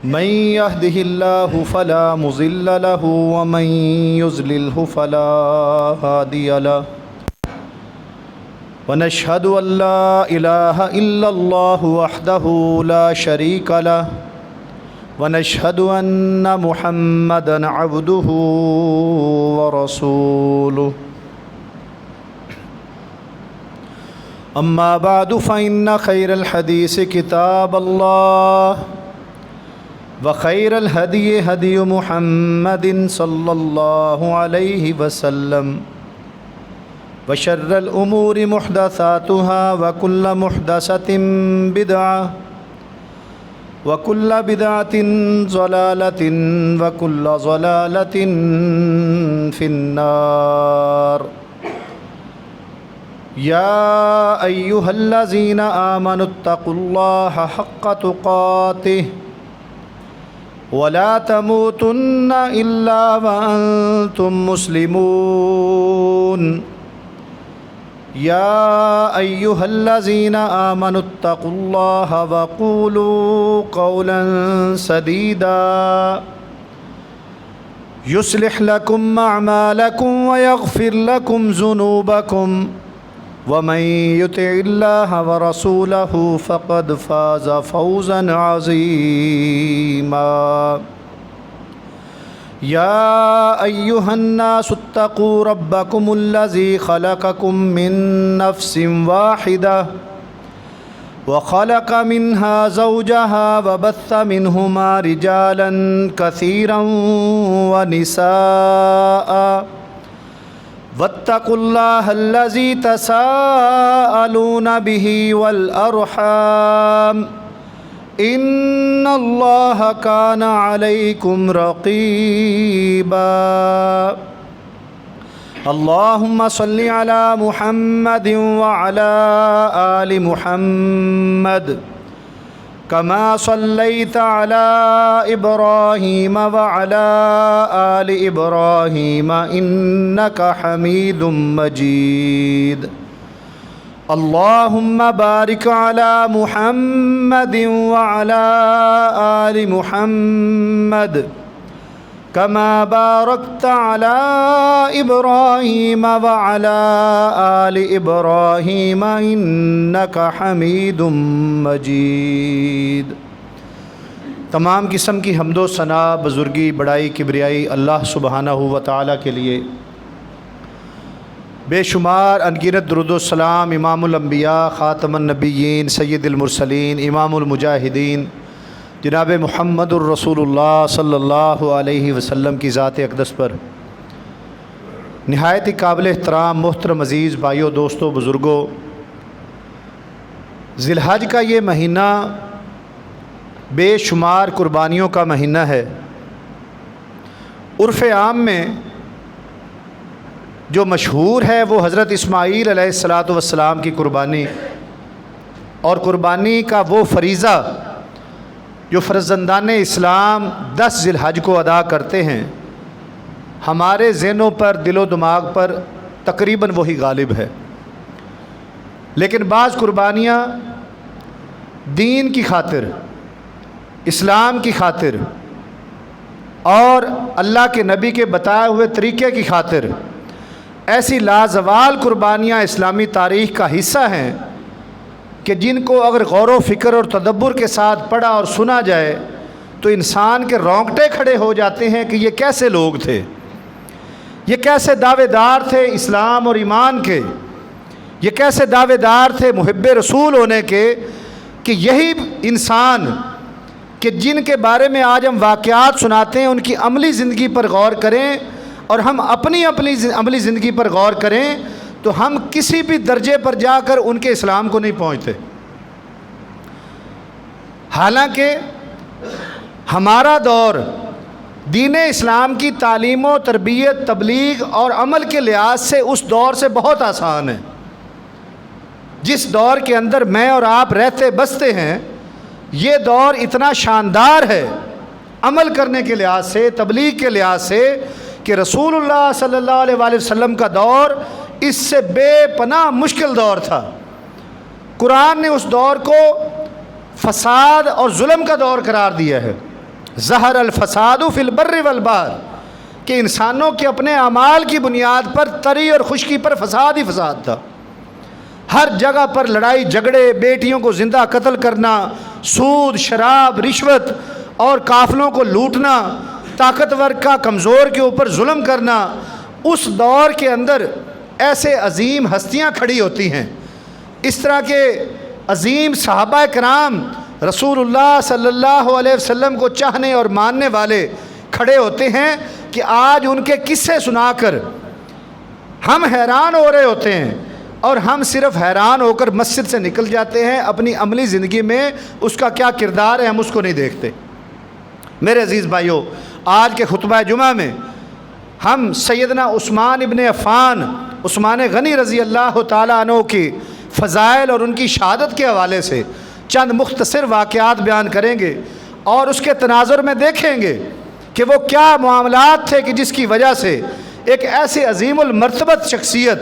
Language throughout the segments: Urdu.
من يهده الله فلا مضل له ومن يضلله فلا هادي له ونشهد أن لا إله إلا الله وحده لا شريك له ونشهد أن محمدًا عبده ورسوله أما بعد فإن خير الحديث كتاب الله وخير الهدي هدي محمد صلى الله عليه وسلم وشر الأمور محدثاتها وكل محدثة بدعة وكل بدعة ضلالة وكل ضلالة في النار يا أيها الذين آمنوا اتقوا الله حق تقاته ولا تموتن إلا وأنتم مسلمون يا أيها الذين آمنوا اتقوا الله وقولوا قولا سديدا يصلح لكم أعمالكم ويغفر لكم ذنوبكم ومن يطع الله ورسوله فقد فاز فوزا عظيما يا أيها الناس اتقوا ربكم الذي خلقكم من نفس واحدة وخلق منها زوجها وبث منهما رجالا كثيرا ونساء واتقوا الله الذي تساءلون به والأرحام إن الله كان عليكم رقيبا اللهم صل على محمد وعلى آل محمد كما صليت على إبراهيم وعلى آل إبراهيم إنك حميد مجيد اللهم بارك على محمد وعلى آل محمد كما باركت على إبراهيم وعلى آل إبراهيم إنك حميد مجيد۔ تمام قسم کی حمد و ثنا، بزرگی، بڑائی، کبریائی اللہ سبحانہ و تعالیٰ کے لیے۔ بے شمار انگنت درود و سلام امام الانبیاء، خاتم النبیین، سید المرسلین، امام المجاہدین جناب محمد الرسول اللہ صلی اللہ علیہ وسلم کی ذات اقدس پر نہایت ہی قابل احترام محترم عزیز بھائیوں، دوستوں، بزرگوں، ذی الحج کا یہ مہینہ بے شمار قربانیوں کا مہینہ ہے۔ عرف عام میں جو مشہور ہے وہ حضرت اسماعیل علیہ السلام کی قربانی اور قربانی کا وہ فریضہ جو فرزندان اسلام 10 ذی الحج کو ادا کرتے ہیں، ہمارے ذہنوں پر، دل و دماغ پر تقریباً وہی غالب ہے۔ لیکن بعض قربانیاں دین کی خاطر، اسلام کی خاطر اور اللہ کے نبی کے بتائے ہوئے طریقے کی خاطر ایسی لازوال قربانیاں اسلامی تاریخ کا حصہ ہیں کہ جن کو اگر غور و فکر اور تدبر کے ساتھ پڑھا اور سنا جائے تو انسان کے رونگٹے کھڑے ہو جاتے ہیں کہ یہ کیسے لوگ تھے، یہ کیسے دعوے دار تھے اسلام اور ایمان کے، یہ کیسے دعوے دار تھے محب رسول ہونے کے، کہ یہی انسان کہ جن کے بارے میں آج ہم واقعات سناتے ہیں ان کی عملی زندگی پر غور کریں اور ہم اپنی عملی زندگی پر غور کریں تو ہم کسی بھی درجے پر جا کر ان کے اسلام کو نہیں پہنچتے۔ حالانکہ ہمارا دور دین اسلام کی تعلیم و تربیت، تبلیغ اور عمل کے لحاظ سے اس دور سے بہت آسان ہے۔ جس دور کے اندر میں اور آپ رہتے بستے ہیں، یہ دور اتنا شاندار ہے عمل کرنے کے لحاظ سے، تبلیغ کے لحاظ سے، کہ رسول اللہ صلی اللہ علیہ وآلہ وسلم کا دور اس سے بے پناہ مشکل دور تھا۔ قرآن نے اس دور کو فساد اور ظلم کا دور قرار دیا ہے۔ ظہر الفساد فی البر والبحر، کہ انسانوں کے اپنے اعمال کی بنیاد پر تری اور خشکی پر فساد ہی فساد تھا۔ ہر جگہ پر لڑائی جھگڑے، بیٹیوں کو زندہ قتل کرنا، سود، شراب، رشوت اور قافلوں کو لوٹنا، طاقتور کا کمزور کے اوپر ظلم کرنا۔ اس دور کے اندر ایسے عظیم ہستیاں کھڑی ہوتی ہیں، اس طرح کے عظیم صحابہ کرام رسول اللہ صلی اللہ علیہ وسلم کو چاہنے اور ماننے والے کھڑے ہوتے ہیں کہ آج ان کے قصے سنا کر ہم حیران ہو رہے ہوتے ہیں، اور ہم صرف حیران ہو کر مسجد سے نکل جاتے ہیں، اپنی عملی زندگی میں اس کا کیا کردار ہے ہم اس کو نہیں دیکھتے۔ میرے عزیز بھائیوں، آج کے خطبہ جمعہ میں ہم سیدنا عثمان ابن عفان، عثمان غنی رضی اللہ تعالیٰ عنہ کی فضائل اور ان کی شہادت کے حوالے سے چند مختصر واقعات بیان کریں گے، اور اس کے تناظر میں دیکھیں گے کہ وہ کیا معاملات تھے کہ جس کی وجہ سے ایک ایسے عظیم المرتبت شخصیت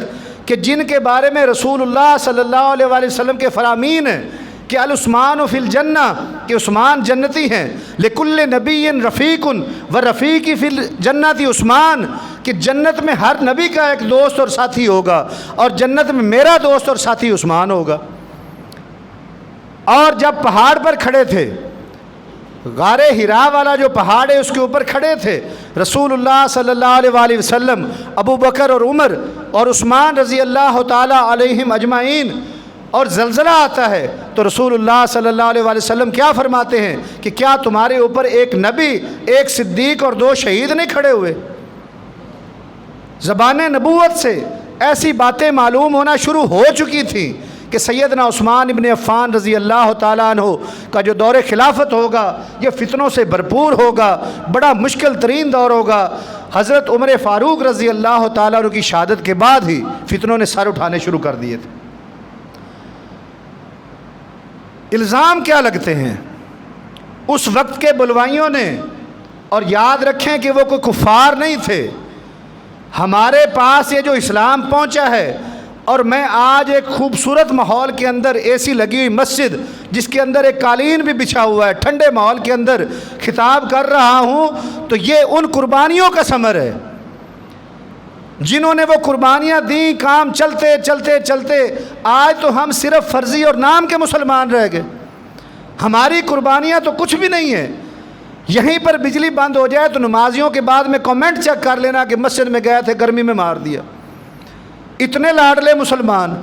کہ جن کے بارے میں رسول اللہ صلی اللہ علیہ وآلہ وسلم کے فرامین ہیں کہ العثمان فی الجنہ، کہ عثمان جنتی ہیں، لکل نبی رفیق و رفیقی فی الجنت عثمان، کہ جنت میں ہر نبی کا ایک دوست اور ساتھی ہوگا، اور جنت میں میرا دوست اور ساتھی عثمان ہوگا۔ اور جب پہاڑ پر کھڑے تھے، غار حرا والا جو پہاڑ ہے اس کے اوپر کھڑے تھے رسول اللہ صلی اللہ علیہ وآلہ وسلم، ابو بکر اور عمر اور عثمان رضی اللہ تعالیٰ علیہم اجمعین، اور زلزلہ آتا ہے تو رسول اللہ صلی اللہ علیہ وآلہ وسلم کیا فرماتے ہیں کہ کیا تمہارے اوپر ایک نبی، ایک صدیق اور 2 شہید نہیں کھڑے ہوئے؟ زبان نبوت سے ایسی باتیں معلوم ہونا شروع ہو چکی تھیں کہ سیدنا عثمان ابن عفان رضی اللہ تعالیٰ عنہ کا جو دور خلافت ہوگا یہ فتنوں سے بھرپور ہوگا، بڑا مشکل ترین دور ہوگا۔ حضرت عمر فاروق رضی اللہ تعالیٰ عنہ کی شہادت کے بعد ہی فتنوں نے سر اٹھانے شروع کر دیے تھے۔ الزام کیا لگتے ہیں اس وقت کے بلوائیوں نے، اور یاد رکھیں کہ وہ کوئی کفار نہیں تھے۔ ہمارے پاس یہ جو اسلام پہنچا ہے، اور میں آج ایک خوبصورت ماحول کے اندر اے سی لگی ہوئی مسجد جس کے اندر ایک قالین بھی بچھا ہوا ہے، ٹھنڈے ماحول کے اندر خطاب کر رہا ہوں، تو یہ ان قربانیوں کا ثمر ہے جنہوں نے وہ قربانیاں دیں۔ کام چلتے چلتے چلتے آج تو ہم صرف فرضی اور نام کے مسلمان رہ گئے، ہماری قربانیاں تو کچھ بھی نہیں ہیں۔ یہیں پر بجلی بند ہو جائے تو نمازیوں کے بعد میں کمنٹ چیک کر لینا کہ مسجد میں گئے تھے گرمی میں مار دیا۔ اتنے لاڈلے مسلمان،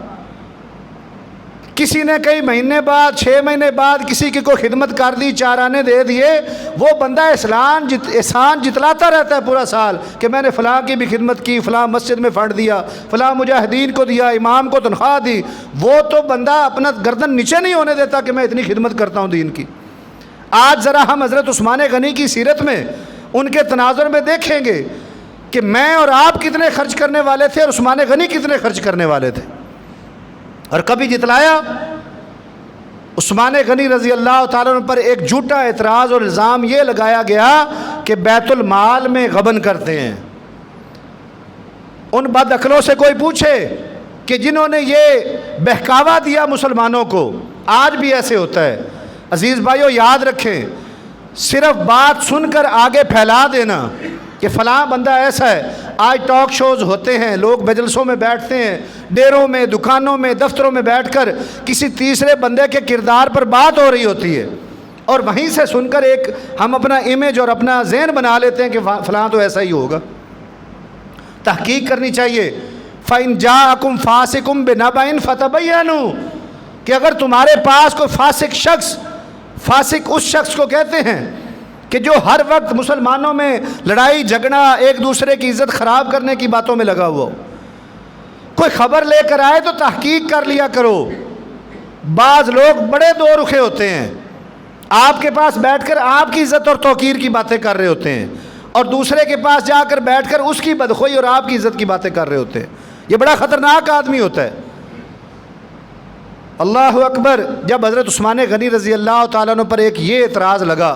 کسی نے کئی مہینے بعد 6 مہینے بعد کسی کی کوئی خدمت کر دی، 4 آنے دے دیے، وہ بندہ احسان جتلاتا رہتا ہے پورا سال کہ میں نے فلاں کی بھی خدمت کی، فلاں مسجد میں فنڈ دیا، فلاں مجاہدین کو دیا، امام کو تنخواہ دی۔ وہ تو بندہ اپنا گردن نیچے نہیں ہونے دیتا کہ میں اتنی خدمت کرتا ہوں دین کی۔ آج ذرا ہم حضرت عثمان غنی کی سیرت میں ان کے تناظر میں دیکھیں گے کہ میں اور آپ کتنے خرچ کرنے والے تھے اور عثمان غنی کتنے خرچ کرنے والے تھے، اور کبھی جتلایا۔ عثمان غنی رضی اللہ تعالیٰ عنہ پر ایک جھوٹا اعتراض اور الزام یہ لگایا گیا کہ بیت المال میں غبن کرتے ہیں۔ ان بد عقلوں سے کوئی پوچھے کہ جنہوں نے یہ بہکاوا دیا مسلمانوں کو، آج بھی ایسے ہوتا ہے۔ عزیز بھائیو، یاد رکھیں، صرف بات سن کر آگے پھیلا دینا کہ فلاں بندہ ایسا ہے۔ آج ٹاک شوز ہوتے ہیں، لوگ مجلسوں میں بیٹھتے ہیں، ڈیروں میں، دکانوں میں، دفتروں میں بیٹھ کر کسی تیسرے بندے کے کردار پر بات ہو رہی ہوتی ہے، اور وہیں سے سن کر ایک ہم اپنا امیج اور اپنا ذہن بنا لیتے ہیں کہ فلاں تو ایسا ہی ہوگا۔ تحقیق کرنی چاہیے۔ فَإِن جَاءَكُمْ فَاسِقٌ بِنَبَإٍ فَتَبَيَّنُوا، کہ اگر تمہارے پاس کوئی فاسق شخص، فاسق اس شخص کو کہتے ہیں کہ جو ہر وقت مسلمانوں میں لڑائی جھگڑا، ایک دوسرے کی عزت خراب کرنے کی باتوں میں لگا ہوا ہو، کوئی خبر لے کر آئے تو تحقیق کر لیا کرو۔ بعض لوگ بڑے دو رخے ہوتے ہیں، آپ کے پاس بیٹھ کر آپ کی عزت اور توقیر کی باتیں کر رہے ہوتے ہیں، اور دوسرے کے پاس جا کر بیٹھ کر اس کی بدخوئی اور آپ کی عزت کی باتیں کر رہے ہوتے ہیں۔ یہ بڑا خطرناک آدمی ہوتا ہے۔ اللہ اکبر۔ جب حضرت عثمان غنی رضی اللہ تعالیٰ عنہ پر ایک یہ اعتراض لگا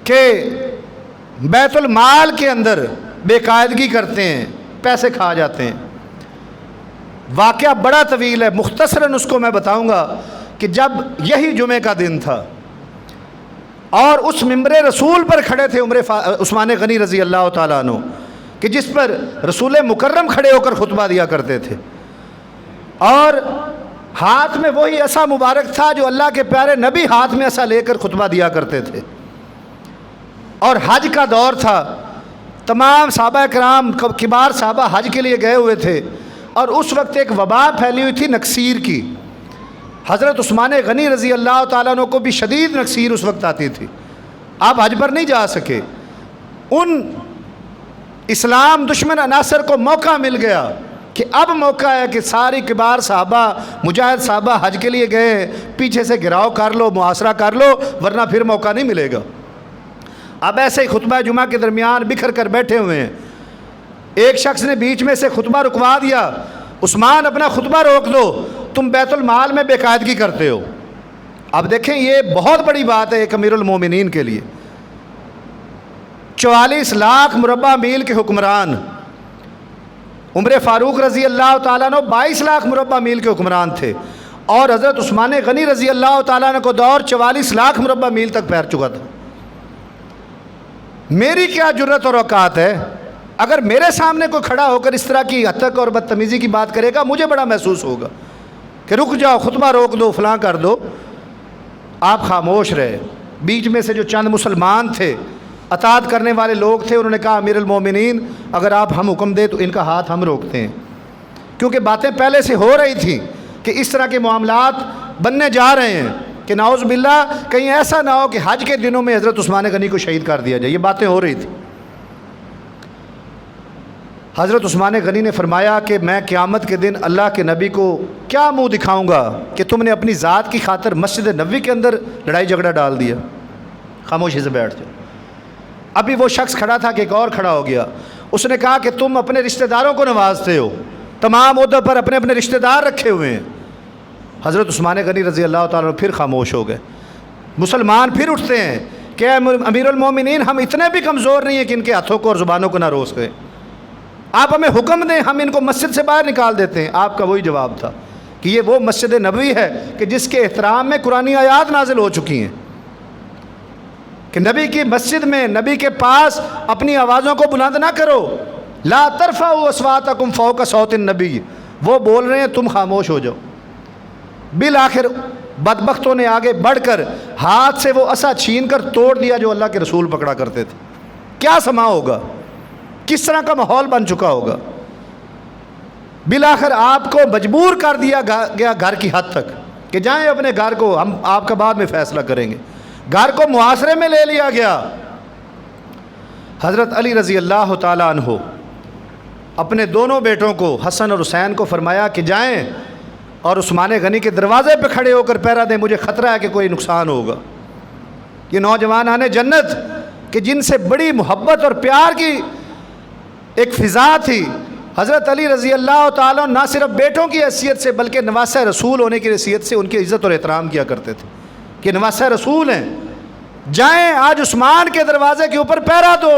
کہ بیت المال کے اندر بے قاعدگی کرتے ہیں، پیسے کھا جاتے ہیں۔ واقعہ بڑا طویل ہے، مختصراً اس کو میں بتاؤں گا کہ جب یہی جمعے کا دن تھا، اور اس ممبر رسول پر کھڑے تھے عثمان غنی رضی اللہ تعالیٰ عنہ کہ جس پر رسول مکرم کھڑے ہو کر خطبہ دیا کرتے تھے، اور ہاتھ میں وہی عصا مبارک تھا جو اللہ کے پیارے نبی ہاتھ میں عصا لے کر خطبہ دیا کرتے تھے، اور حج کا دور تھا، تمام صحابہ کرام کبار صحابہ حج کے لیے گئے ہوئے تھے، اور اس وقت ایک وبا پھیلی ہوئی تھی نکسیر کی۔ حضرت عثمان غنی رضی اللہ تعالیٰ عنہ کو بھی شدید نکسیر اس وقت آتی تھی، آپ حج پر نہیں جا سکے۔ ان اسلام دشمن عناصر کو موقع مل گیا کہ اب موقع ہے کہ ساری کبار صحابہ مجاہد صحابہ حج کے لیے گئے، پیچھے سے گھراؤ کر لو، محاصرہ کر لو، ورنہ پھر موقع نہیں ملے گا۔ اب ایسے ہی خطبہ جمعہ کے درمیان بکھر کر بیٹھے ہوئے ہیں، ایک شخص نے بیچ میں سے خطبہ رکوا دیا، عثمان اپنا خطبہ روک دو، تم بیت المال میں بے قاعدگی کرتے ہو۔ اب دیکھیں یہ بہت بڑی بات ہے ایک امیر المومنین کے لیے۔ 44 لاکھ مربع میل کے حکمران، عمر فاروق رضی اللہ تعالیٰ عنہ 22 لاکھ مربع میل کے حکمران تھے، اور حضرت عثمان غنی رضی اللہ تعالیٰ عنہ کو دور 44 لاکھ مربع میل تک پھیل چکا تھا۔ میری کیا جرت اور اوقات ہے، اگر میرے سامنے کوئی کھڑا ہو کر اس طرح کی ہتک اور بدتمیزی کی بات کرے گا، مجھے بڑا محسوس ہوگا کہ رک جاؤ، خطبہ روک دو، فلاں کر دو۔ آپ خاموش رہے۔ بیچ میں سے جو چند مسلمان تھے، اطاعت کرنے والے لوگ تھے، انہوں نے کہا امیر المومنین اگر آپ ہم حکم دیں تو ان کا ہاتھ ہم روکتے ہیں، کیونکہ باتیں پہلے سے ہو رہی تھیں کہ اس طرح کے معاملات بننے جا رہے ہیں کہ نعوذ باللہ کہیں ایسا نہ ہو کہ حج کے دنوں میں حضرت عثمان غنی کو شہید کر دیا جائے، یہ باتیں ہو رہی تھیں۔ حضرت عثمان غنی نے فرمایا کہ میں قیامت کے دن اللہ کے نبی کو کیا منہ دکھاؤں گا کہ تم نے اپنی ذات کی خاطر مسجد نبوی کے اندر لڑائی جھگڑا ڈال دیا۔ خاموشی سے بیٹھ جاؤ۔ ابھی وہ شخص کھڑا تھا کہ ایک اور کھڑا ہو گیا، اس نے کہا کہ تم اپنے رشتہ داروں کو نوازتے ہو، تمام عہدوں پر اپنے اپنے رشتہ دار رکھے ہوئے ہیں۔ حضرت عثمان غنی رضی اللہ تعالیٰ عنہ پھر خاموش ہو گئے۔ مسلمان پھر اٹھتے ہیں کہ اے امیر المومنین ہم اتنے بھی کمزور نہیں ہیں کہ ان کے ہاتھوں کو اور زبانوں کو نہ روک گئے، آپ ہمیں حکم دیں، ہم ان کو مسجد سے باہر نکال دیتے ہیں۔ آپ کا وہی جواب تھا کہ یہ وہ مسجد نبوی ہے کہ جس کے احترام میں قرآنی آیات نازل ہو چکی ہیں، کہ نبی کی مسجد میں نبی کے پاس اپنی آوازوں کو بلند نہ کرو، لا ترفعوا اصواتکم فوق صوت النبی، وہ بول رہے ہیں تم خاموش ہو جاؤ۔ بالآخر بدبختوں نے آگے بڑھ کر ہاتھ سے وہ عصا چھین کر توڑ دیا جو اللہ کے رسول پکڑا کرتے تھے۔ کیا سما ہوگا، کس طرح کا ماحول بن چکا ہوگا۔ بالآخر آپ کو مجبور کر دیا گیا گھر کی حد تک کہ جائیں اپنے گھر کو، ہم آپ کا بعد میں فیصلہ کریں گے۔ گھر کو محاصرے میں لے لیا گیا۔ حضرت علی رضی اللہ تعالیٰ عنہ اپنے دونوں بیٹوں کو حسن اور حسین کو فرمایا کہ جائیں اور عثمان غنی کے دروازے پہ کھڑے ہو کر پہرا دیں، مجھے خطرہ ہے کہ کوئی نقصان ہوگا۔ یہ نوجوان آنے جنت کہ جن سے بڑی محبت اور پیار کی ایک فضا تھی، حضرت علی رضی اللہ تعالیٰ نہ صرف بیٹوں کی حیثیت سے بلکہ نواسہ رسول ہونے کی حیثیت سے ان کی عزت اور احترام کیا کرتے تھے کہ نواسہ رسول ہیں، جائیں آج عثمان کے دروازے کے اوپر پہرا دو،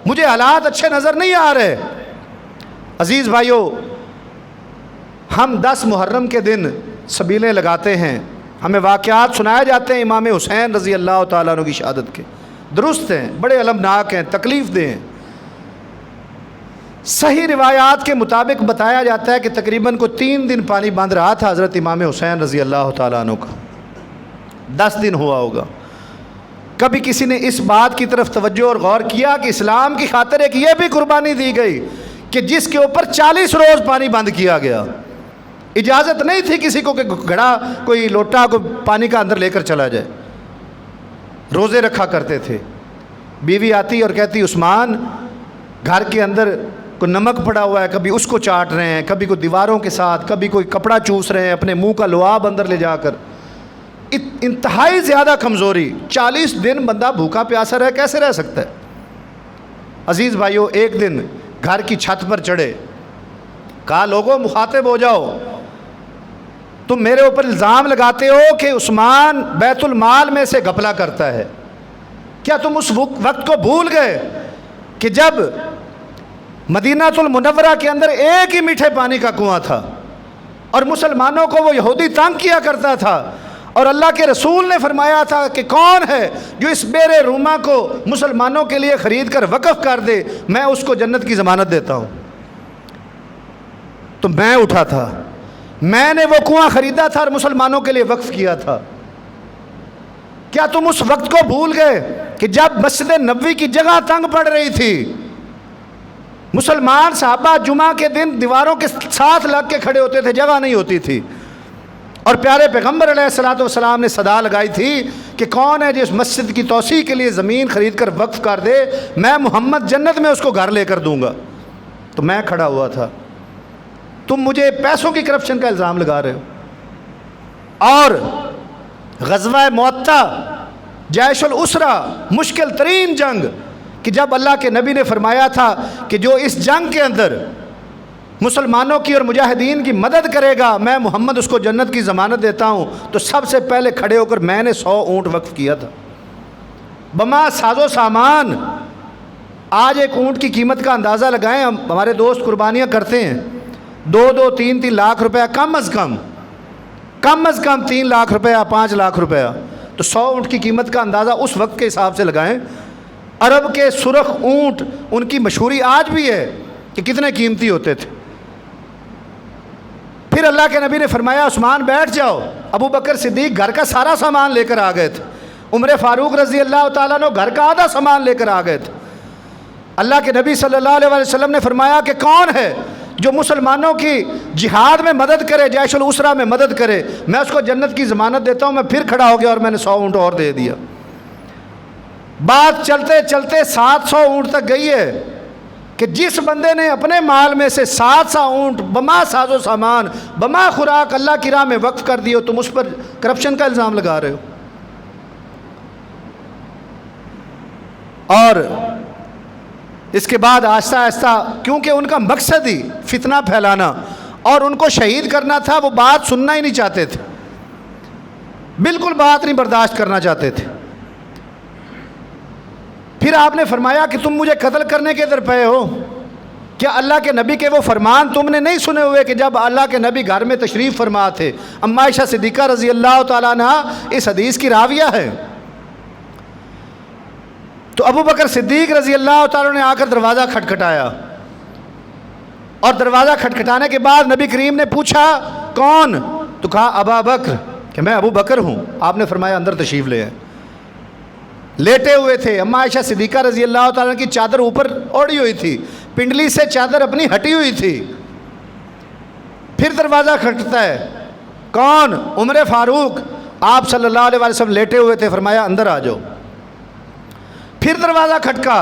مجھے حالات اچھے نظر نہیں آ رہے۔ عزیز بھائیو، ہم 10 محرم کے دن سبیلیں لگاتے ہیں، ہمیں واقعات سنائے جاتے ہیں امام حسین رضی اللہ تعالیٰ عنہ کی شہادت کے، درست ہیں، بڑے المناک ہیں، تکلیف دہ ہیں۔ صحیح روایات کے مطابق بتایا جاتا ہے کہ تقریباً کو 3 دن پانی بند رہا تھا حضرت امام حسین رضی اللہ تعالیٰ عنہ کا، 10 دن ہوا ہوگا۔ کبھی کسی نے اس بات کی طرف توجہ اور غور کیا کہ اسلام کی خاطر ایک یہ بھی قربانی دی گئی کہ جس کے اوپر 40 روز پانی بند کیا گیا، اجازت نہیں تھی کسی کو کہ گھڑا کوئی لوٹا کو پانی کا اندر لے کر چلا جائے، روزے رکھا کرتے تھے۔ بیوی آتی اور کہتی عثمان گھر کے اندر کوئی نمک پڑا ہوا ہے، کبھی اس کو چاٹ رہے ہیں، کبھی کوئی دیواروں کے ساتھ، کبھی کوئی کپڑا چوس رہے ہیں اپنے منہ کا لعاب اندر لے جا کر، انتہائی زیادہ کمزوری۔ 40 دن بندہ بھوکا پیاسا رہ کیسے رہ سکتا ہے؟ عزیز بھائیو، ایک دن گھر کی چھت پر چڑھے، کہا لوگوں مخاطب ہو جاؤ، تم میرے اوپر الزام لگاتے ہو کہ عثمان بیت المال میں سے گھپلا کرتا ہے، کیا تم اس وقت کو بھول گئے کہ جب مدینہ المنورہ کے اندر ایک ہی میٹھے پانی کا کنواں تھا اور مسلمانوں کو وہ یہودی تنگ کیا کرتا تھا، اور اللہ کے رسول نے فرمایا تھا کہ کون ہے جو اس بیر روما کو مسلمانوں کے لیے خرید کر وقف کر دے، میں اس کو جنت کی ضمانت دیتا ہوں۔ تو میں اٹھا تھا، میں نے وہ کنواں خریدا تھا اور مسلمانوں کے لیے وقف کیا تھا۔ کیا تم اس وقت کو بھول گئے کہ جب مسجد نبوی کی جگہ تنگ پڑ رہی تھی، مسلمان صحابہ جمعہ کے دن دیواروں کے ساتھ لگ کے کھڑے ہوتے تھے، جگہ نہیں ہوتی تھی، اور پیارے پیغمبر علیہ الصلوۃ والسلام نے صدا لگائی تھی کہ کون ہے جو اس مسجد کی توسیع کے لیے زمین خرید کر وقف کر دے، میں محمد جنت میں اس کو گھر لے کر دوں گا۔ تو میں کھڑا ہوا تھا، تم مجھے پیسوں کی کرپشن کا الزام لگا رہے ہو۔ اور غزوہ مؤتہ، جیش الاسرہ، مشکل ترین جنگ، کہ جب اللہ کے نبی نے فرمایا تھا کہ جو اس جنگ کے اندر مسلمانوں کی اور مجاہدین کی مدد کرے گا میں محمد اس کو جنت کی ضمانت دیتا ہوں، تو سب سے پہلے کھڑے ہو کر میں نے 100 اونٹ وقف کیا تھا، بما ساز و سامان۔ آج ایک اونٹ کی قیمت کا اندازہ لگائیں، ہمارے دوست قربانیاں کرتے ہیں 2-2 3-3 لاکھ روپیہ، کم از کم 3 لاکھ روپیہ، 5 لاکھ روپیہ۔ تو 100 اونٹ کی قیمت کا اندازہ اس وقت کے حساب سے لگائیں۔ عرب کے سرخ اونٹ، ان کی مشہوری آج بھی ہے کہ کتنے قیمتی ہوتے تھے۔ پھر اللہ کے نبی نے فرمایا عثمان بیٹھ جاؤ۔ ابو بکر صدیق گھر کا سارا سامان لے کر آ گئے تھے، عمر فاروق رضی اللہ تعالیٰ عنہ گھر کا آدھا سامان لے کر آ گئے تھے۔ اللہ کے نبی صلی اللہ علیہ وسلم نے فرمایا کہ کون ہے جو مسلمانوں کی جہاد میں مدد کرے، جیش الاسرہ میں مدد کرے، میں اس کو جنت کی ضمانت دیتا ہوں۔ میں پھر کھڑا ہو گیا اور میں نے 100 اونٹ اور دے دیا۔ بات چلتے چلتے 700 اونٹ تک گئی ہے کہ جس بندے نے اپنے مال میں سے 700 اونٹ بما ساز و سامان، بما خوراک اللہ کی راہ میں وقف کر دی ہو، تم اس پر کرپشن کا الزام لگا رہے ہو۔ اور اس کے بعد آہستہ آہستہ، کیونکہ ان کا مقصد ہی فتنہ پھیلانا اور ان کو شہید کرنا تھا، وہ بات سننا ہی نہیں چاہتے تھے، بالکل بات نہیں برداشت کرنا چاہتے تھے۔ پھر آپ نے فرمایا کہ تم مجھے قتل کرنے کے در پے ہو، کیا اللہ کے نبی کے وہ فرمان تم نے نہیں سنے ہوئے کہ جب اللہ کے نبی گھر میں تشریف فرما تھے؟ اما عائشہ صدیقہ رضی اللہ تعالیٰ عنہ اس حدیث کی راویہ ہے۔ تو ابو بکر صدیق رضی اللہ تعالیٰ نے آ کر دروازہ کھٹکھٹایا، اور دروازہ کھٹکھٹانے کے بعد نبی کریم نے پوچھا کون؟ تو کہا ابا بکر، کہ میں ابو بکر ہوں۔ آپ نے فرمایا اندر تشریف لے آئے۔ لیٹے ہوئے تھے، اما عائشہ صدیقہ رضی اللہ تعالیٰ کی چادر اوپر اوڑھی ہوئی تھی، پنڈلی سے چادر اپنی ہٹی ہوئی تھی۔ پھر دروازہ کھٹکتا ہے، کون؟ عمر فاروق۔ آپ صلی اللہ علیہ وسلم لیٹے ہوئے تھے، فرمایا اندر آ جاؤ۔ پھر دروازہ کھٹکا،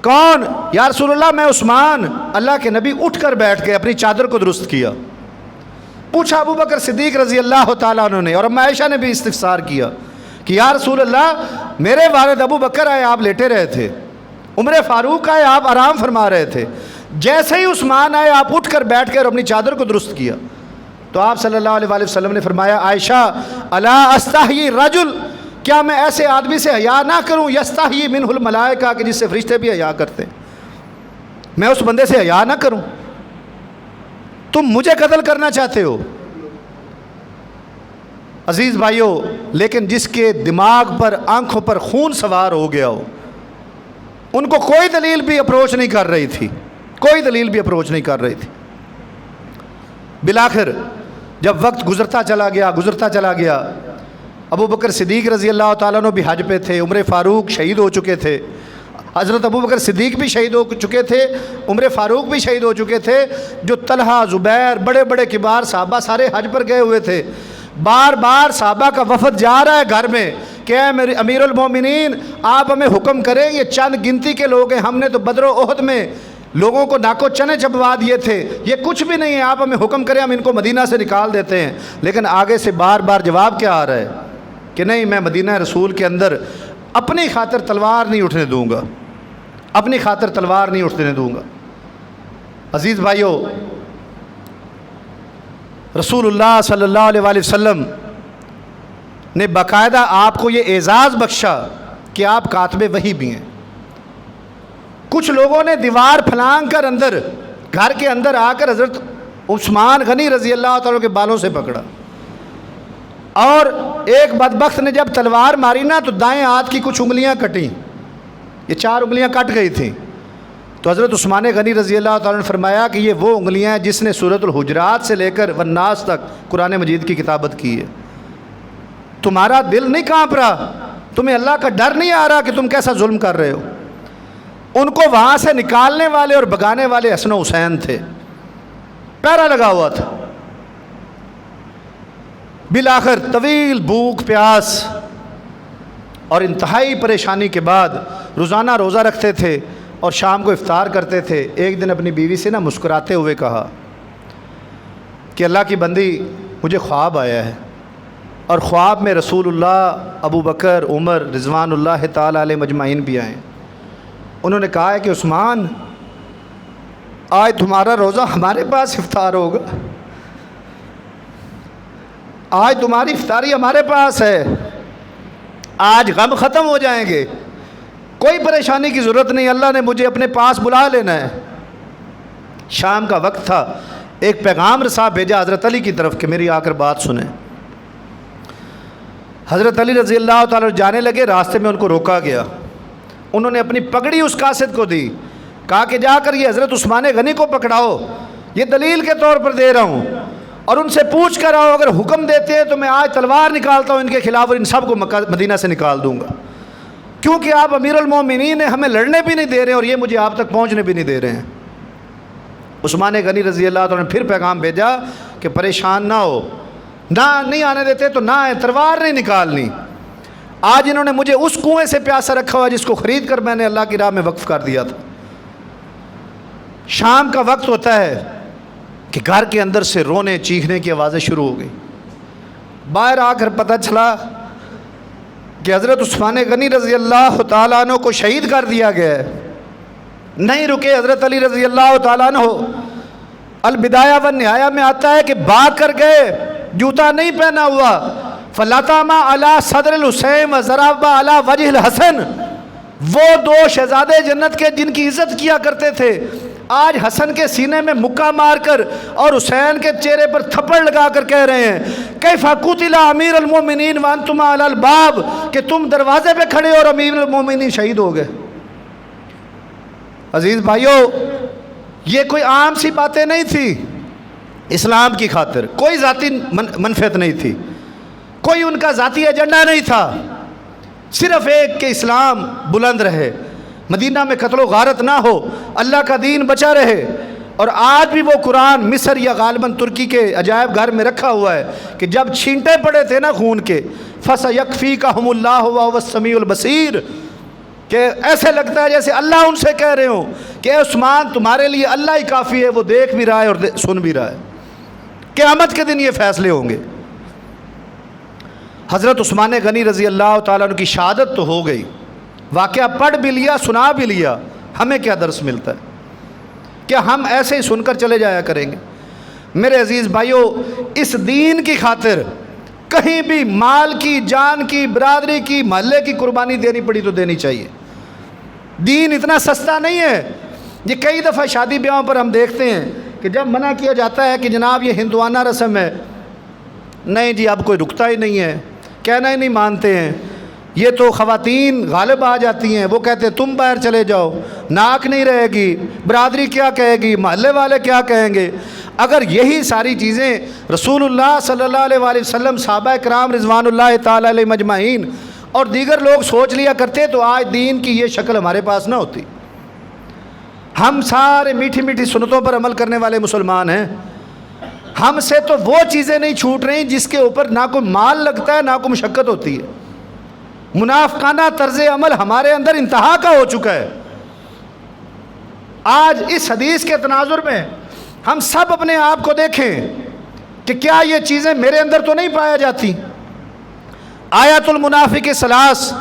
کون؟ یا رسول اللہ میں عثمان۔ اللہ کے نبی اٹھ کر بیٹھ گئے، اپنی چادر کو درست کیا۔ پوچھا ابو بکر صدیق رضی اللہ تعالیٰ عنہ نے، اور اما عائشہ نے بھی استفسار کیا کہ یا رسول اللہ میرے والد ابو بکر آئے، آپ لیٹے رہے تھے، عمر فاروق آئے، آپ آرام فرما رہے تھے، جیسے ہی عثمان آئے آپ اٹھ کر بیٹھ کر اپنی چادر کو درست کیا۔ تو آپ صلی اللہ علیہ وآلہ وسلم نے فرمایا عائشہ الا استحیی رجل، کیا میں ایسے آدمی سے حیا نہ کروں یستحیی منہ الملائکہ، کہ جس سے فرشتے بھی حیا کرتے ہیں، میں اس بندے سے حیا نہ کروں؟ تم مجھے قتل کرنا چاہتے ہو؟ عزیز بھائیو، لیکن جس کے دماغ پر، آنکھوں پر خون سوار ہو گیا ہو، ان کو کوئی دلیل بھی اپروچ نہیں کر رہی تھی، کوئی دلیل بھی اپروچ نہیں کر رہی تھی۔ بالآخر جب وقت گزرتا چلا گیا، ابو بکر صدیق رضی اللہ تعالیٰ عنہ بھی حج پہ تھے، عمر فاروق شہید ہو چکے تھے، حضرت ابو بکر صدیق بھی شہید ہو چکے تھے، عمر فاروق بھی شہید ہو چکے تھے، جو طلحہ، زبیر، بڑے بڑے کبار صحابہ سارے حج پر گئے ہوئے تھے۔ بار بار صحابہ کا وفد جا رہا ہے گھر میں کہ اے میرے امیر المومنین، آپ ہمیں حکم کریں، یہ چند گنتی کے لوگ ہیں، ہم نے تو بدر و احد میں لوگوں کو ناکو چنے چبوا دیے تھے، یہ کچھ بھی نہیں ہے، آپ ہمیں حکم کریں، ہم ان کو مدینہ سے نکال دیتے ہیں۔ لیکن آگے سے بار بار جواب کیا آ رہا ہے کہ نہیں، میں مدینہ رسول کے اندر اپنی خاطر تلوار نہیں اٹھنے دوں گا، اپنی خاطر تلوار نہیں اٹھنے دوں گا۔ عزیز بھائیو، رسول اللہ صلی اللہ علیہ وآلہ وسلم نے باقاعدہ آپ کو یہ اعزاز بخشا کہ آپ کاتب وحی بھی ہیں۔ کچھ لوگوں نے دیوار پھلانگ کر اندر، گھر کے اندر آ کر حضرت عثمان غنی رضی اللہ تعالیٰ کے بالوں سے پکڑا، اور ایک بدبخت نے جب تلوار ماری نا تو دائیں ہاتھ کی کچھ انگلیاں کٹیں، یہ 4 انگلیاں کٹ گئی تھیں. تو حضرت عثمان غنی رضی اللہ تعالیٰ نے فرمایا کہ یہ وہ انگلیاں ہیں جس نے سورۃ الحجرات سے لے کر والناس تک قرآن مجید کی کتابت کی ہے. تمہارا دل نہیں کانپ رہا؟ تمہیں اللہ کا ڈر نہیں آ رہا کہ تم کیسا ظلم کر رہے ہو؟ ان کو وہاں سے نکالنے والے اور بگانے والے حسن و حسین تھے، پہرا لگا ہوا تھا. بالآخر طویل بھوک پیاس اور انتہائی پریشانی کے بعد روزانہ روزہ رکھتے تھے اور شام کو افطار کرتے تھے. ایک دن اپنی بیوی سے مسکراتے ہوئے کہا کہ اللہ کی بندی، مجھے خواب آیا ہے، اور خواب میں رسول اللہ، ابو بکر، عمر رضوان اللہ تعالیٰ علیہ مجمعین بھی آئے. انہوں نے کہا ہے کہ عثمان، آج تمہارا روزہ ہمارے پاس افطار ہوگا، آج تمہاری افطاری ہمارے پاس ہے، آج غم ختم ہو جائیں گے، کوئی پریشانی کی ضرورت نہیں، اللہ نے مجھے اپنے پاس بلا لینا ہے. شام کا وقت تھا، ایک پیغام رساں بھیجا حضرت علی کی طرف کہ میری آ کر بات سنیں. حضرت علی رضی اللہ تعالیٰ جانے لگے، راستے میں ان کو روکا گیا. انہوں نے اپنی پگڑی اس قاصد کو دی، کہا کہ جا کر یہ حضرت عثمان غنی کو پکڑاؤ، یہ دلیل کے طور پر دے رہا ہوں، اور ان سے پوچھ کر آؤ، اگر حکم دیتے ہیں تو میں آج تلوار نکالتا ہوں ان کے خلاف اور ان سب کو مدینہ سے نکال دوں گا، کیونکہ آپ امیر المومنین ہیں، ہمیں لڑنے بھی نہیں دے رہے اور یہ مجھے آپ تک پہنچنے بھی نہیں دے رہے ہیں. عثمان غنی رضی اللہ تعالیٰ نے پھر پیغام بھیجا کہ پریشان نہ ہو، نہ نہیں آنے دیتے تو نہ آئے، تلوار نہیں نکالنی. آج انہوں نے مجھے اس کنویں سے پیاسا رکھا ہوا جس کو خرید کر میں نے اللہ کی راہ میں وقف کر دیا تھا. شام کا وقت ہوتا ہے کہ گھر کے اندر سے رونے چیخنے کی آوازیں شروع ہو گئی. باہر آ کر پتہ چلا کہ حضرت عثمان غنی رضی اللہ تعالیٰ عنہ کو شہید کر دیا گیا ہے. نہیں رکے حضرت علی رضی اللہ تعالیٰ عنہ، البدایہ والنہایہ میں آتا ہے کہ بھاگ کر گئے، جوتا نہیں پہنا ہوا، فلطمہ علی صدر الحسین وضرب علی وجہ الحسن. وہ 2 شہزادے جنت کے جن کی عزت کیا کرتے تھے، آج حسن کے سینے میں مکہ مار کر اور حسین کے چہرے پر تھپڑ لگا کر کہہ رہے ہیں کیف قتل امیر المومنین وانتم علی الباب، کہ تم دروازے پہ کھڑے اور امیر المومنین شہید ہو گئے. عزیز بھائیو، یہ کوئی عام سی باتیں نہیں تھی. اسلام کی خاطر کوئی ذاتی منفعت نہیں تھی، کوئی ان کا ذاتی ایجنڈا نہیں تھا، صرف ایک کہ اسلام بلند رہے، مدینہ میں قتل و غارت نہ ہو، اللہ کا دین بچا رہے. اور آج بھی وہ قرآن مصر یا غالباً ترکی کے عجائب گھر میں رکھا ہوا ہے کہ جب چھینٹے پڑے تھے نا خون کے، فَسَيَكْفِيكَهُمُ اللَّهُ وَهُوَ السَّمِيعُ الْبَصِيرُ، کہ ایسے لگتا ہے جیسے اللہ ان سے کہہ رہے ہوں کہ اے عثمان، تمہارے لیے اللہ ہی کافی ہے، وہ دیکھ بھی رہا ہے اور سن بھی رہا ہے. قیامت کے دن یہ فیصلے ہوں گے. حضرت عثمان غنی رضی اللہ تعالیٰ عنہ کی شہادت تو ہو گئی، واقعہ پڑھ بھی لیا، سنا بھی لیا. ہمیں کیا درس ملتا ہے؟ کیا ہم ایسے ہی سن کر چلے جایا کریں گے؟ میرے عزیز بھائیو، اس دین کی خاطر کہیں بھی مال کی، جان کی، برادری کی، محلے کی قربانی دینی پڑی تو دینی چاہیے. دین اتنا سستا نہیں ہے. یہ کئی دفعہ شادی بیاہوں پر ہم دیکھتے ہیں کہ جب منع کیا جاتا ہے کہ جناب یہ ہندوانہ رسم ہے، نہیں جی اب کوئی رکتا ہی نہیں ہے، کہنا ہی نہیں مانتے ہیں. یہ تو خواتین غالب آ جاتی ہیں، وہ کہتے ہیں تم باہر چلے جاؤ، ناک نہیں رہے گی، برادری کیا کہے گی، محلے والے کیا کہیں گے. اگر یہی ساری چیزیں رسول اللہ صلی اللہ علیہ وآلہ وسلم، صحابہ کرام رضوان اللہ تعالیٰ علیہ مجمعین اور دیگر لوگ سوچ لیا کرتے تو آج دین کی یہ شکل ہمارے پاس نہ ہوتی. ہم سارے میٹھی میٹھی سنتوں پر عمل کرنے والے مسلمان ہیں. ہم سے تو وہ چیزیں نہیں چھوٹ رہی جس کے اوپر نہ کوئی مال لگتا ہے، نہ کوئی مشقت ہوتی ہے. منافقانہ طرز عمل ہمارے اندر انتہا کا ہو چکا ہے. آج اس حدیث کے تناظر میں ہم سب اپنے آپ کو دیکھیں کہ کیا یہ چیزیں میرے اندر تو نہیں پایا جاتی. آیات المنافق ثلاث،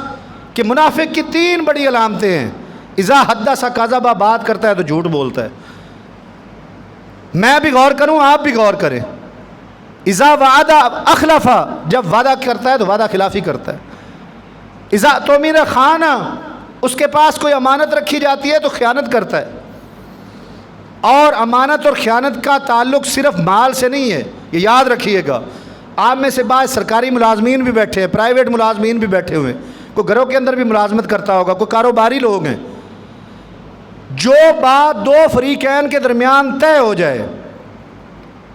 کہ منافق کی 3 بڑی علامتیں ہیں. اذا حدث کذب، بات کرتا ہے تو جھوٹ بولتا ہے. میں بھی غور کروں، آپ بھی غور کریں. اذا وعد اخلف، جب وعدہ کرتا ہے تو وعدہ خلافی کرتا ہے. اذا تؤمن خان، اس کے پاس کوئی امانت رکھی جاتی ہے تو خیانت کرتا ہے. اور امانت اور خیانت کا تعلق صرف مال سے نہیں ہے، یہ یاد رکھیے گا. آپ میں سے بعض سرکاری ملازمین بھی بیٹھے ہیں، پرائیویٹ ملازمین بھی بیٹھے ہوئے ہیں، کوئی گھروں کے اندر بھی ملازمت کرتا ہوگا، کوئی کاروباری لوگ ہیں۔ جو بات دو فریقین کے درمیان طے ہو جائے،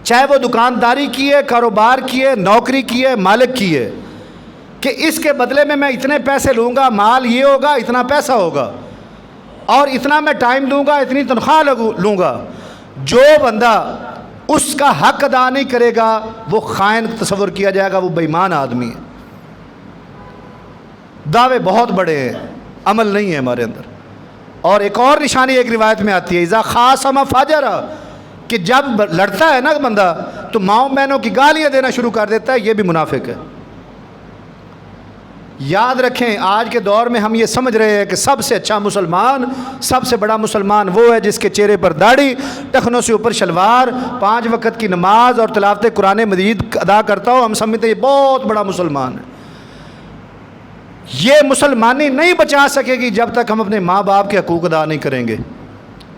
چاہے وہ دکانداری کی ہے، کاروبار کی ہے، نوکری کی ہے، مالک کی ہے، کہ اس کے بدلے میں اتنے پیسے لوں گا، مال یہ ہوگا، اتنا پیسہ ہوگا، اور اتنا میں ٹائم دوں گا، اتنی تنخواہ لوں گا، جو بندہ اس کا حق ادا نہیں کرے گا وہ خائن تصور کیا جائے گا، وہ بے ایمان آدمی ہے۔ دعوے بہت بڑے ہیں، عمل نہیں ہے ہمارے اندر۔ اور ایک اور نشانی ایک روایت میں آتی ہے، اذا خاصم فجر، کہ جب لڑتا ہے نا بندہ تو ماؤں بہنوں کی گالیاں دینا شروع کر دیتا ہے، یہ بھی منافق ہے۔ یاد رکھیں آج کے دور میں ہم یہ سمجھ رہے ہیں کہ سب سے اچھا مسلمان، سب سے بڑا مسلمان وہ ہے جس کے چہرے پر داڑھی، ٹخنوں سے اوپر شلوار، 5 وقت کی نماز اور تلاوت قرآن مجید ادا کرتا ہو۔ ہم سمجھتے ہیں یہ بہت بڑا مسلمان ہے۔ یہ مسلمانی نہیں بچا سکے گی جب تک ہم اپنے ماں باپ کے حقوق ادا نہیں کریں گے،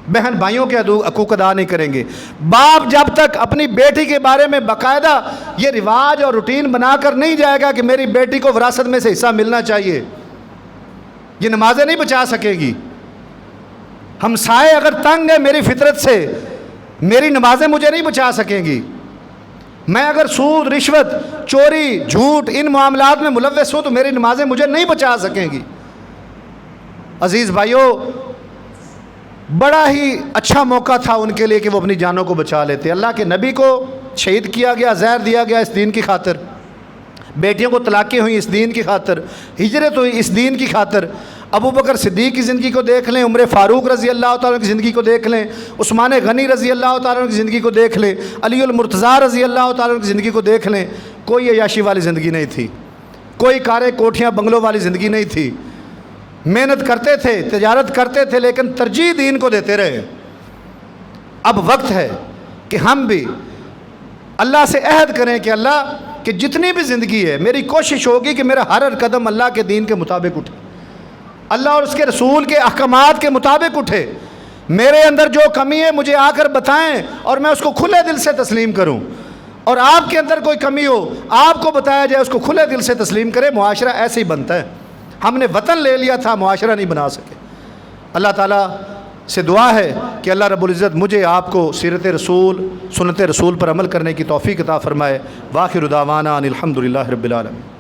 بہن بھائیوں کے حقوق ادا نہیں کریں گے۔ باپ جب تک اپنی بیٹی کے بارے میں باقاعدہ یہ رواج اور روٹین بنا کر نہیں جائے گا کہ میری بیٹی کو وراثت میں سے حصہ ملنا چاہیے، یہ نمازیں نہیں بچا سکے گی۔ ہمسائے اگر تنگ ہے میری فطرت سے، میری نمازیں مجھے نہیں بچا سکیں گی۔ میں اگر سود، رشوت، چوری، جھوٹ ان معاملات میں ملوث ہوں تو میری نمازیں مجھے نہیں بچا سکیں گی۔ عزیز بھائیوں، بڑا ہی اچھا موقع تھا ان کے لیے کہ وہ اپنی جانوں کو بچا لیتے۔ اللہ کے نبی کو شہید کیا گیا، زہر دیا گیا اس دین کی خاطر، بیٹیوں کو طلاقیں ہوئیں اس دین کی خاطر، ہجرت ہوئی اس دین کی خاطر۔ ابو بکر صدیق کی زندگی کو دیکھ لیں، عمر فاروق رضی اللہ تعالیٰ کی زندگی کو دیکھ لیں، عثمان غنی رضی اللہ تعالیٰ کی زندگی کو دیکھ لیں، علی المرتضیٰ رضی اللہ تعالیٰ کی زندگی کو دیکھ لیں۔ کوئی عیاشی والی زندگی نہیں تھی، کوئی کاریں کوٹھیاں بنگلوں والی زندگی نہیں تھی۔ محنت کرتے تھے، تجارت کرتے تھے، لیکن ترجیح دین کو دیتے رہے۔ اب وقت ہے کہ ہم بھی اللہ سے عہد کریں کہ اللہ کہ جتنی بھی زندگی ہے میری کوشش ہوگی کہ میرا ہر قدم اللہ کے دین کے مطابق اٹھے، اللہ اور اس کے رسول کے احکامات کے مطابق اٹھے۔ میرے اندر جو کمی ہے مجھے آ کر بتائیں اور میں اس کو کھلے دل سے تسلیم کروں، اور آپ کے اندر کوئی کمی ہو آپ کو بتایا جائے، اس کو کھلے دل سے تسلیم کرے۔ معاشرہ ایسے ہی بنتا ہے۔ ہم نے وطن لے لیا تھا، معاشرہ نہیں بنا سکے۔ اللہ تعالیٰ سے دعا ہے کہ اللہ رب العزت مجھے آپ کو سیرت رسول، سنت رسول پر عمل کرنے کی توفیق عطا فرمائے۔ وآخر دعوانا ان الحمد للہ رب العالمین۔